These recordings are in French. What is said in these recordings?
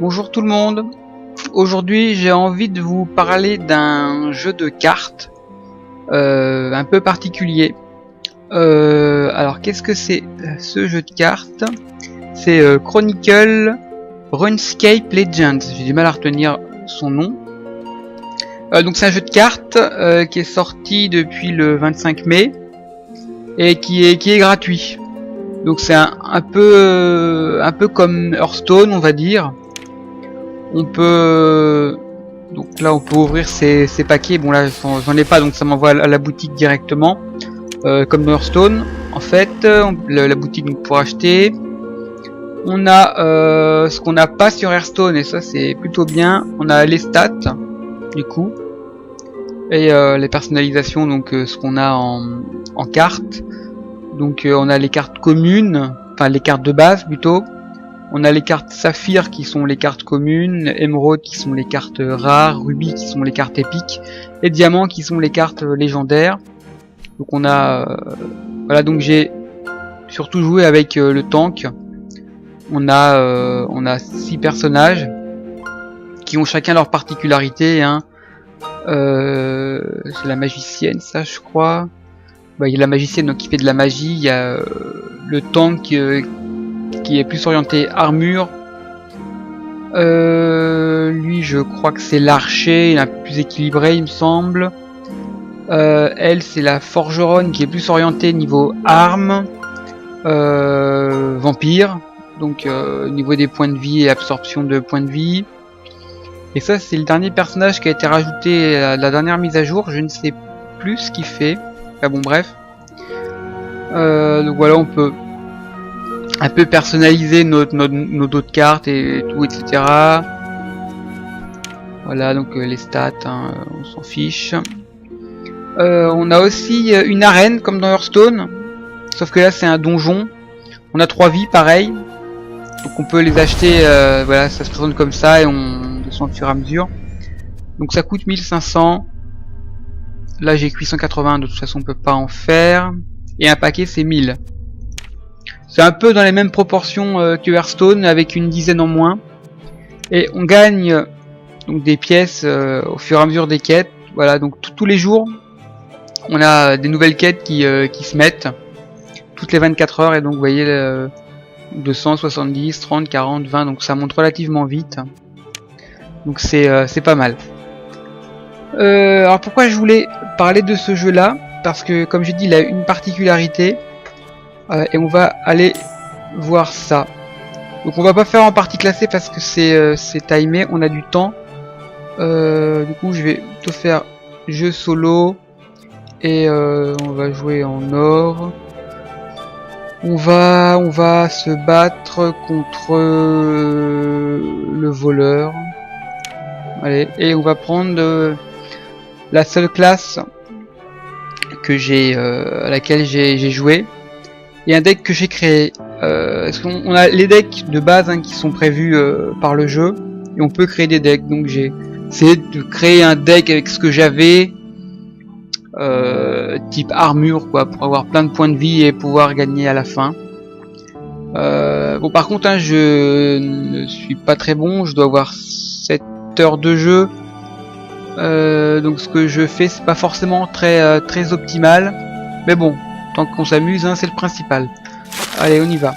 Bonjour tout le monde. Aujourd'hui j'ai envie de vous parler d'un jeu de cartes un peu particulier. Alors qu'est-ce que c'est ce jeu de cartes? C'est Chronicle RuneScape Legends. J'ai du mal à retenir son nom. Donc c'est un jeu de cartes qui est sorti depuis le 25 mai et qui est gratuit. Donc c'est un peu comme Hearthstone, on va dire. On peut donc là on peut ouvrir ces paquets. Bon là j'en ai pas, donc ça m'envoie à la boutique directement, comme dans Hearthstone. En fait, la boutique donc, pour acheter. On a ce qu'on n'a pas sur Hearthstone, et ça c'est plutôt bien. On a les stats du coup et les personnalisations, donc ce qu'on a en cartes. Donc on a les cartes communes, enfin les cartes de base plutôt. On a les cartes saphir qui sont les cartes communes, émeraude qui sont les cartes rares, rubis qui sont les cartes épiques, et diamants qui sont les cartes légendaires. Donc on a voilà, donc j'ai surtout joué avec le tank. On a 6 personnages qui ont chacun leur particularité, hein. C'est la magicienne, ça je crois. Bah, il y a la magicienne donc qui fait de la magie. Il y a le tank qui est plus orienté armure. Lui je crois que c'est l'archer, il est un peu plus équilibré il me semble. Elle c'est la forgeronne qui est plus orientée niveau armes, vampire, donc niveau des points de vie et absorption de points de vie. Et ça c'est le dernier personnage qui a été rajouté à la dernière mise à jour, je ne sais plus ce qu'il fait. Enfin bon bref. Donc voilà, on peut un peu personnaliser nos autres cartes et tout, etc. Voilà, donc les stats, hein, on s'en fiche. On a aussi une arène comme dans Hearthstone, sauf que là c'est un donjon. On a 3 vies pareil, donc on peut les acheter. Voilà, ça se présente comme ça et on descend au fur et à mesure. Donc ça coûte 1500. Là j'ai que 880, de toute façon on peut pas en faire. Et un paquet c'est 1000. C'est un peu dans les mêmes proportions que Hearthstone, avec une dizaine en moins. Et on gagne donc des pièces au fur et à mesure des quêtes. Voilà, donc tous les jours, on a des nouvelles quêtes qui se mettent toutes les 24 heures. Et donc vous voyez 270, 30, 40, 20, donc ça monte relativement vite. Donc c'est pas mal. Alors pourquoi je voulais parler de ce jeu là? Parce que comme j'ai dit, il a une particularité. Et on va aller voir ça. Donc on va pas faire en partie classée parce que c'est timé, on a du temps. Du coup je vais plutôt faire jeu solo. Et on va jouer en or. On va se battre contre le voleur. Allez, et on va prendre la seule classe que j'ai à laquelle j'ai joué. Et un deck que j'ai créé. On a les decks de base, hein, qui sont prévus par le jeu, et on peut créer des decks. Donc j'ai essayé de créer un deck avec ce que j'avais, type armure quoi, pour avoir plein de points de vie et pouvoir gagner à la fin. Bon par contre, hein, je ne suis pas très bon, je dois avoir 7 heures de jeu. Donc ce que je fais c'est pas forcément très optimal, mais bon, tant qu'on s'amuse, hein, c'est le principal. Allez, on y va.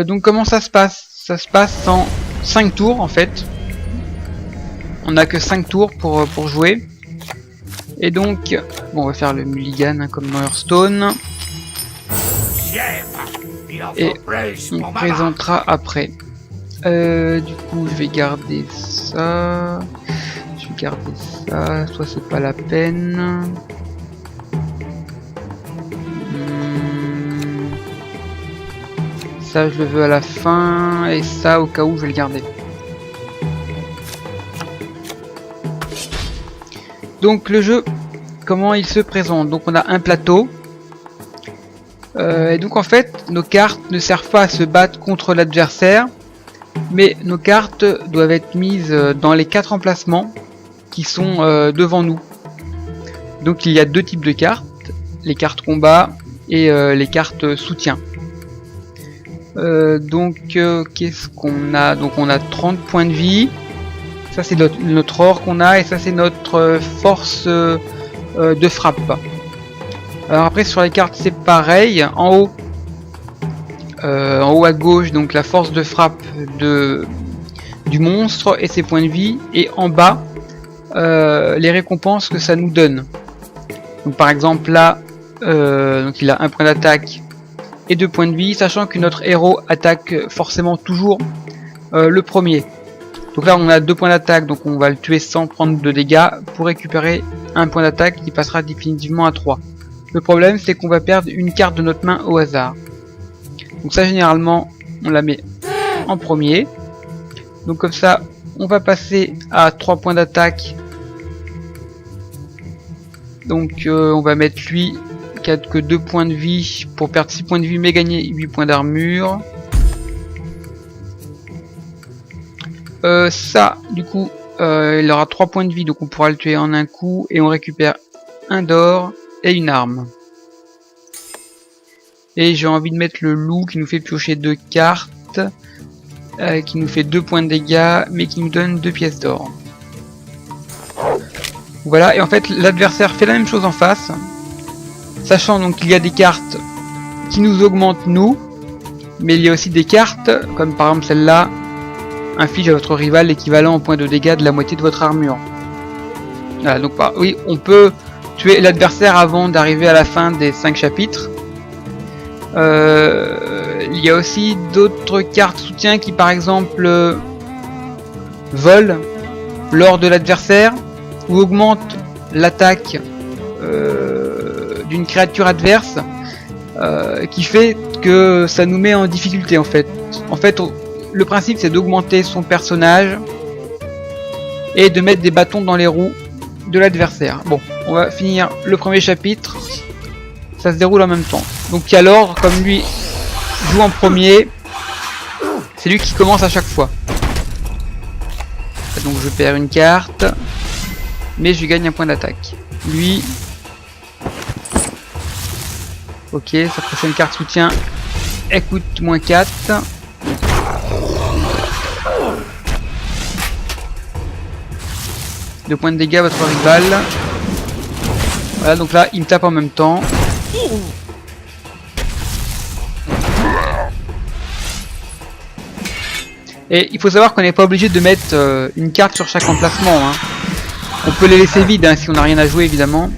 Donc comment ça se passe? Ça se passe en 5 tours en fait. On n'a que 5 tours pour jouer. Et donc, bon, on va faire le mulligan, hein, comme dans Hearthstone. Et on présentera après. Du coup, je vais garder ça. Soit c'est pas la peine. Ça je le veux à la fin, et ça au cas où je vais le garder. Donc le jeu, comment il se présente? Donc on a un plateau. Et donc en fait nos cartes ne servent pas à se battre contre l'adversaire, mais nos cartes doivent être mises dans les 4 emplacements qui sont devant nous. Donc il y a 2 types de cartes, les cartes combat et les cartes soutien. Qu'est-ce qu'on a? Donc on a 30 points de vie. Ça c'est notre or qu'on a, et ça c'est notre force de frappe. Alors après sur les cartes c'est pareil. En haut à gauche, donc la force de frappe du monstre et ses points de vie, et en bas les récompenses que ça nous donne. Donc par exemple là, donc il a un point d'attaque et 2 points de vie, sachant que notre héros attaque forcément toujours le premier. Donc là on a 2 points d'attaque, donc on va le tuer sans prendre de dégâts pour récupérer un point d'attaque qui passera définitivement à 3. Le problème c'est qu'on va perdre une carte de notre main au hasard. Donc ça généralement on la met en premier. Donc comme ça on va passer à 3 points d'attaque. Donc on va mettre lui qui a que 2 points de vie pour perdre 6 points de vie mais gagner 8 points d'armure. Ça du coup il aura 3 points de vie, donc on pourra le tuer en un coup et on récupère un d'or et une arme. Et j'ai envie de mettre le loup qui nous fait piocher 2 cartes, qui nous fait 2 points de dégâts mais qui nous donne 2 pièces d'or. Voilà, et en fait l'adversaire fait la même chose en face, sachant donc qu'il y a des cartes qui nous augmentent nous, mais il y a aussi des cartes, comme par exemple celle-là, inflige à votre rival l'équivalent en points de dégâts de la moitié de votre armure. Voilà, donc oui, on peut tuer l'adversaire avant d'arriver à la fin des 5 chapitres. Il y a aussi d'autres cartes soutien qui par exemple volent l'or de l'adversaire ou augmentent l'attaque d'une créature adverse, qui fait que ça nous met en difficulté en fait. Le principe c'est d'augmenter son personnage et de mettre des bâtons dans les roues de l'adversaire. Bon, on va finir le premier chapitre, ça se déroule en même temps. Donc il y a l'ordre, comme lui joue en premier, c'est lui qui commence à chaque fois. Donc je perds une carte, mais je gagne un point d'attaque. Lui, ok, sa prochaine carte soutien, elle coûte -4. De points de dégâts à votre rival. Voilà, donc là il me tape en même temps. Et il faut savoir qu'on n'est pas obligé de mettre une carte sur chaque emplacement, hein. On peut les laisser vides hein, si on n'a rien à jouer évidemment.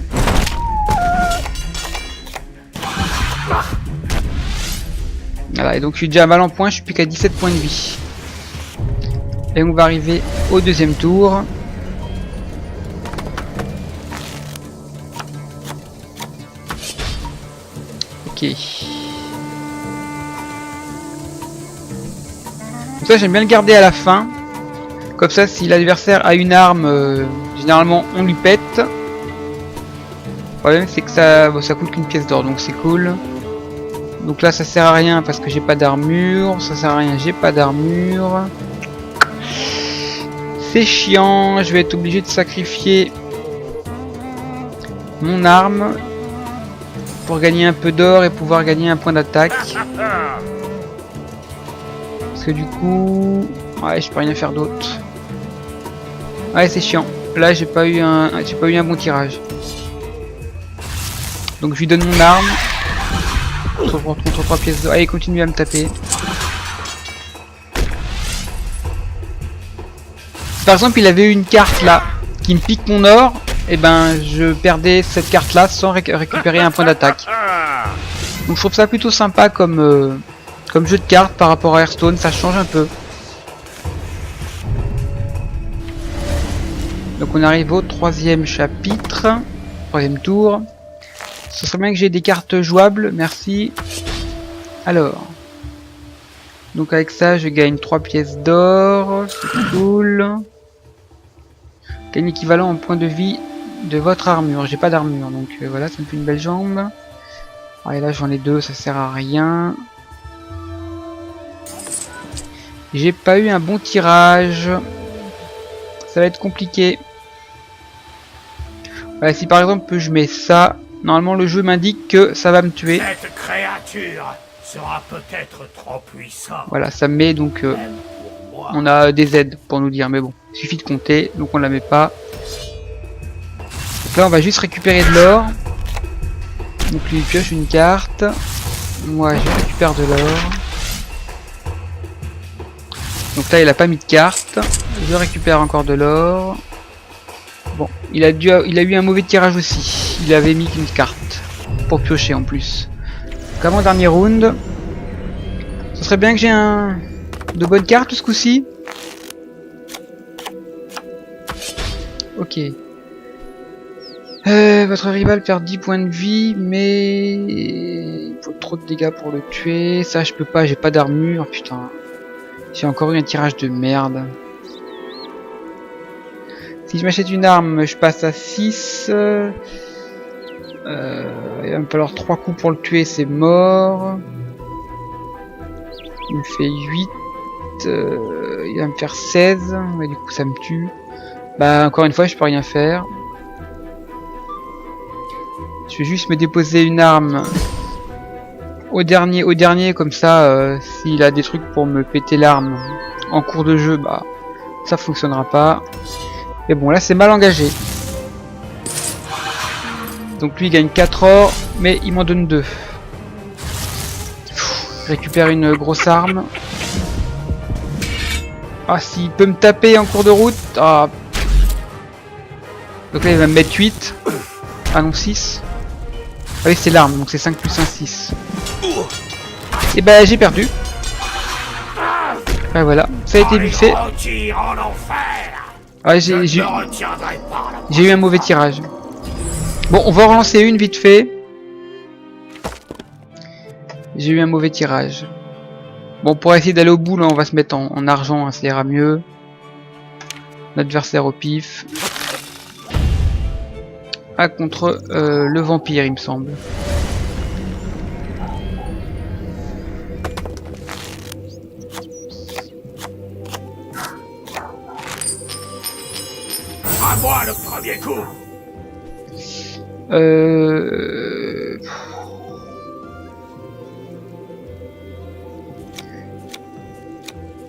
Voilà, et donc je suis déjà mal en point, je suis plus qu'à 17 points de vie. Et on va arriver au deuxième tour. Ok. Donc ça j'aime bien le garder à la fin. Comme ça si l'adversaire a une arme, généralement on lui pète. Le problème c'est que ça coûte qu'une pièce d'or, donc c'est cool. Donc là ça sert à rien parce que j'ai pas d'armure. Ça sert à rien, j'ai pas d'armure. C'est chiant, je vais être obligé de sacrifier mon arme pour gagner un peu d'or et pouvoir gagner un point d'attaque. Parce que du coup, ouais, je peux rien faire d'autre. Ouais, c'est chiant. Là, j'ai pas eu un bon tirage. Donc je lui donne mon arme. Contre 3 pièces d'or. Allez, continue à me taper. Par exemple, il avait une carte là qui me pique mon or. Et ben, je perdais cette carte là sans récupérer un point d'attaque. Donc je trouve ça plutôt sympa comme jeu de cartes par rapport à Hearthstone, ça change un peu. Donc on arrive au troisième chapitre, troisième tour. Ce serait bien que j'ai des cartes jouables, merci. Alors, donc avec ça je gagne 3 pièces d'or, c'est cool. Gagne l'équivalent en points de vie de votre armure. J'ai pas d'armure, donc voilà, ça me fait une belle jambe. Ah, et là j'en ai 2, ça sert à rien. J'ai pas eu un bon tirage. Ça va être compliqué. Voilà, si par exemple je mets ça, normalement le jeu m'indique que ça va me tuer. Cette créature sera peut-être trop puissant. Voilà, ça met donc... Même pour moi. on a des aides pour nous dire, mais bon, il suffit de compter, donc on la met pas. Donc là, on va juste récupérer de l'or. Donc lui, il pioche une carte. Moi, je récupère de l'or. Donc là, il a pas mis de carte. Je récupère encore de l'or. Bon, il a eu un mauvais tirage aussi. Il avait mis qu'une carte pour piocher en plus. Donc avant dernier round, ce serait bien que j'ai de bonnes cartes ce coup-ci. Ok. Votre rival perd 10 points de vie, mais il faut trop de dégâts pour le tuer. Ça, je peux pas, j'ai pas d'armure. Putain, j'ai encore eu un tirage de merde. Si je m'achète une arme, je passe à 6. Il va me falloir 3 coups pour le tuer, c'est mort. Il me fait 8. Il va me faire 16. Mais du coup, ça me tue. Bah, encore une fois, je peux rien faire. Je vais juste me déposer une arme au dernier, comme ça, s'il a des trucs pour me péter l'arme en cours de jeu, bah, ça fonctionnera pas. Mais bon, là, c'est mal engagé. Donc lui, il gagne 4 or, mais il m'en donne 2. Je récupère une grosse arme. Ah, s'il peut me taper en cours de route. Ah. Donc là, il va me mettre 8. Ah non, 6. Ah oui, c'est l'arme, donc c'est 5 plus 1, 6. Et bah, j'ai perdu. Ouais, voilà, ça a été vite fait. Ah, j'ai eu un mauvais tirage. Bon, on va en relancer une vite fait. J'ai eu un mauvais tirage. Bon, pour essayer d'aller au bout, là, on va se mettre en argent, hein, ça ira mieux. L'adversaire au pif. Ah, contre le vampire, il me semble. À moi le premier coup.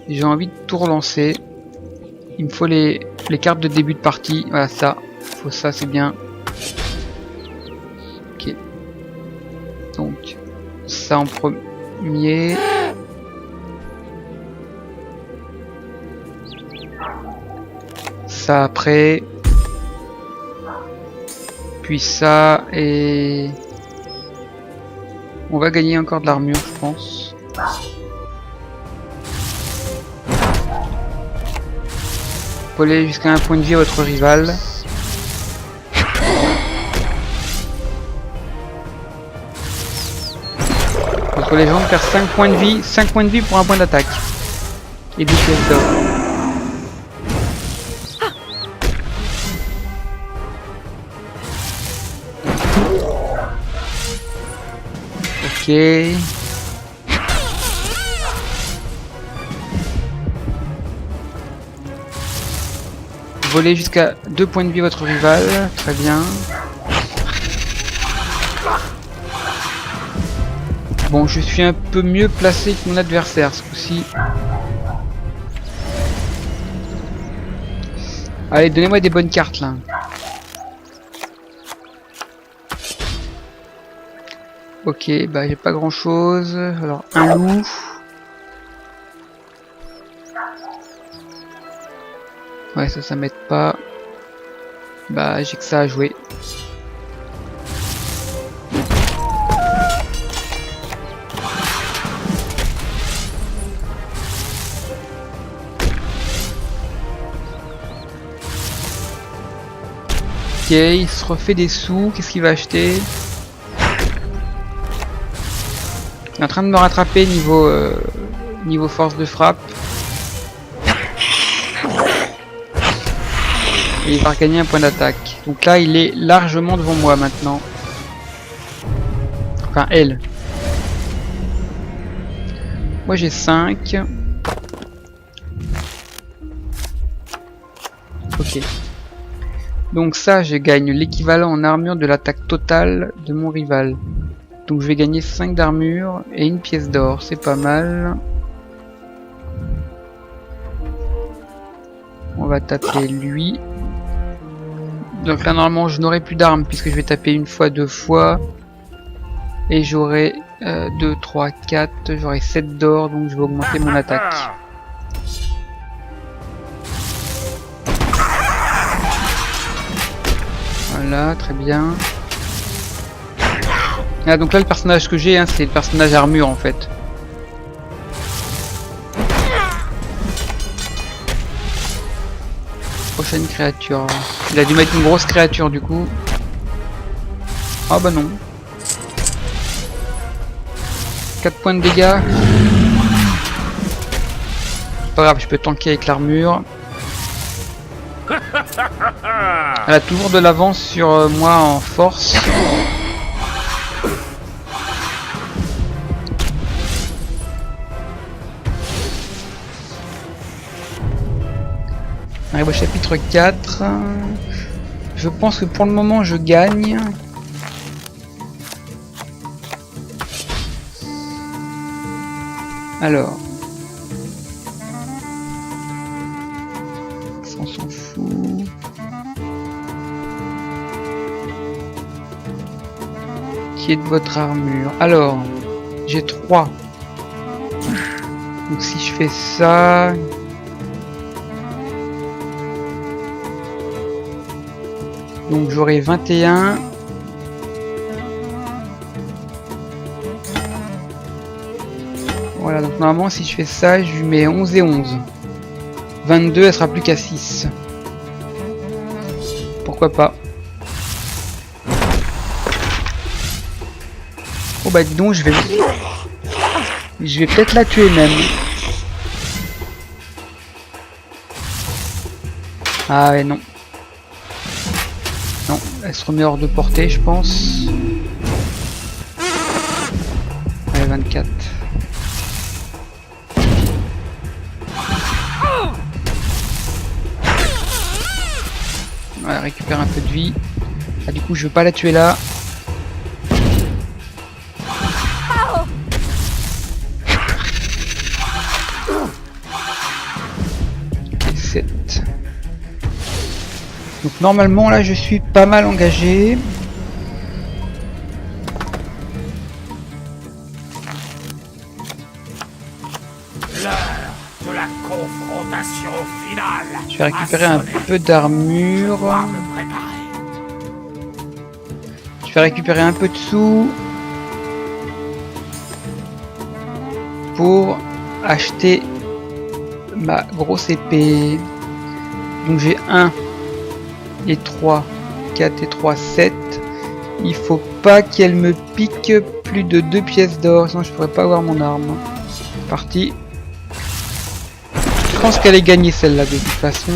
J'ai envie de tout relancer. Il me faut les cartes de début de partie. Voilà, ça. Faut ça, c'est bien. Ok. Donc, ça en premier. Ça après. Puis ça et... On va gagner encore de l'armure, je pense. Voler jusqu'à un point de vie à votre rival. Votre légende perd 5 points de vie, 5 points de vie pour un point d'attaque. Et 2 pièces d'or. Ok. Voler jusqu'à 2 points de vie votre rival, très bien. Bon, je suis un peu mieux placé que mon adversaire ce coup-ci. Allez, donnez-moi des bonnes cartes là. Ok, bah j'ai pas grand chose. Alors, un loup. Ouais, ça m'aide pas. Bah, j'ai que ça à jouer. Ok, il se refait des sous. Qu'est-ce qu'il va acheter? Il est en train de me rattraper niveau force de frappe. Et il va regagner un point d'attaque. Donc là, il est largement devant moi maintenant. Enfin, elle. Moi, j'ai 5. Ok. Donc ça, je gagne l'équivalent en armure de l'attaque totale de mon rival. Donc je vais gagner 5 d'armure et une pièce d'or, c'est pas mal. On va taper lui. Donc là normalement je n'aurai plus d'armes puisque je vais taper une fois, 2 fois. Et j'aurai 2, 3, 4, j'aurai 7 d'or, donc je vais augmenter mon attaque. Voilà, très bien. Ah, donc là le personnage que j'ai, hein, c'est le personnage armure en fait. Prochaine créature. Il a dû mettre une grosse créature du coup. Ah bah non. 4 points de dégâts. Pas grave, je peux tanker avec l'armure. Elle a toujours de l'avance sur moi en force. On arrive au chapitre 4. Je pense que pour le moment je gagne. Alors. Ça, on s'en fout. Qui est de votre armure? Alors, j'ai 3. Donc si je fais ça... Donc j'aurai 21. Voilà, donc normalement si je fais ça, je lui mets 11 et 11. 22, elle sera plus qu'à 6. Pourquoi pas. Oh bah dis donc, je vais peut-être la tuer même. Ah ouais, non. Non, elle se remet hors de portée, je pense. Allez, 24. Ouais, récupère un peu de vie. Ah, du coup, je veux pas la tuer là. Okay, 7. Donc normalement là je suis pas mal engagé. L'heure de la confrontation finale. Je vais récupérer un peu d'armure. Je vais récupérer un peu de sous pour acheter ma grosse épée. Donc j'ai 1 et 3, 4 et 3, 7. Il faut pas qu'elle me pique plus de 2 pièces d'or, sinon je pourrais pas avoir mon arme. Parti. Je pense qu'elle est gagnée celle-là de toute façon,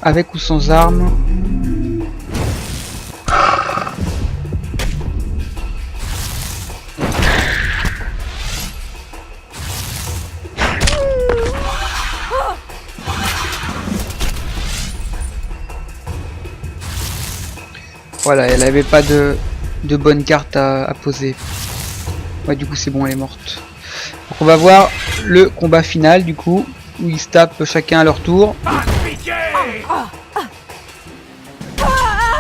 avec ou sans arme. Voilà, elle avait pas de bonne carte à poser. Ouais, du coup c'est bon, elle est morte. Donc on va voir le combat final du coup, où ils se tapent chacun à leur tour.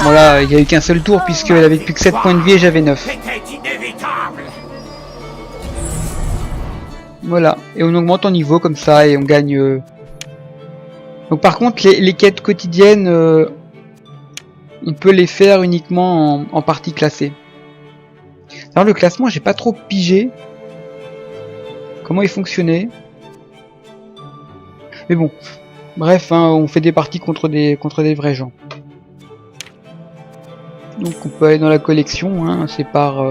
Voilà, il n'y a eu qu'un seul tour puisqu'elle avait plus que 7 points de vie et j'avais 9. Voilà, et on augmente en niveau comme ça et on gagne... Donc par contre les quêtes quotidiennes, on peut les faire uniquement en partie classée. Alors le classement, j'ai pas trop pigé comment il fonctionnait. Mais bon, bref, hein, on fait des parties contre des vrais gens. Donc on peut aller dans la collection, hein, c'est par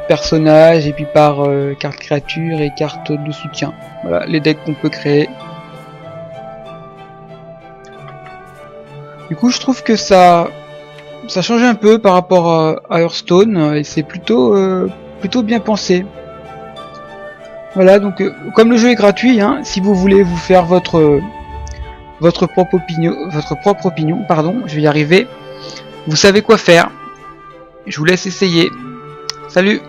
personnage et puis par carte créature et carte de soutien. Voilà les decks qu'on peut créer. Du coup je trouve que ça change un peu par rapport à Hearthstone et c'est plutôt bien pensé. Voilà, donc comme le jeu est gratuit, hein, si vous voulez vous faire votre propre opinion, pardon, je vais y arriver. Vous savez quoi faire. je vous laisse essayer. Salut!